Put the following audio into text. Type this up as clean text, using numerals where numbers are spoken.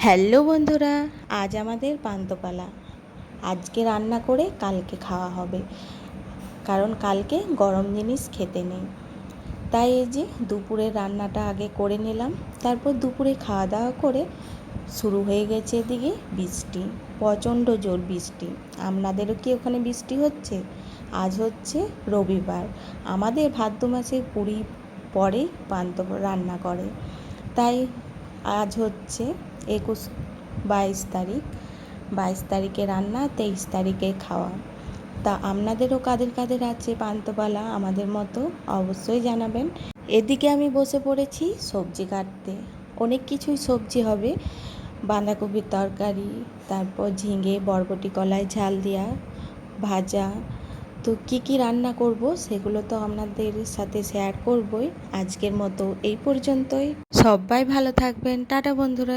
Hello বন্ধুরা, আজ আমাদের পান্তুপালা। আজকে রান্না করে কালকে খাওয়া হবে, কারণ কালকে গরম জিনিস খেতে নেই। তাই এই যে দুপুরের রান্নাটা আগে করে নিলাম, তারপর দুপুরে খাওয়া দাওয়া করে শুরু হয়ে গেছে এদিকে বৃষ্টি, প্রচণ্ড জোর বৃষ্টি। আপনাদেরও কি ওখানে বৃষ্টি হচ্ছে? আজ হচ্ছে রবিবার, আমাদের ভাদ্র মাসের 20 পরেই পান্তা রান্না করে। তাই আজ হচ্ছে 22 তারিখে রান্না, 23 তারিখে খাওয়া। তা আপনাদেরও কাদের কাদের আছে পান্তুপালা আমাদের মতো অবশ্যই জানাবেন। এদিকে আমি বসে পড়েছি সবজি কাটতে। অনেক কিছুই সবজি হবে, বাঁধাকপির তরকারি, তারপর ঝিঙে বরবটি কলাই ঝাল দেওয়া, ভাজা। তো কী কী রান্না করব সেগুলো তো আপনাদের সাথে শেয়ার করবই। আজকের মতো এই পর্যন্তই। সবাই ভালো থাকবেন, টাটা বন্ধুরা।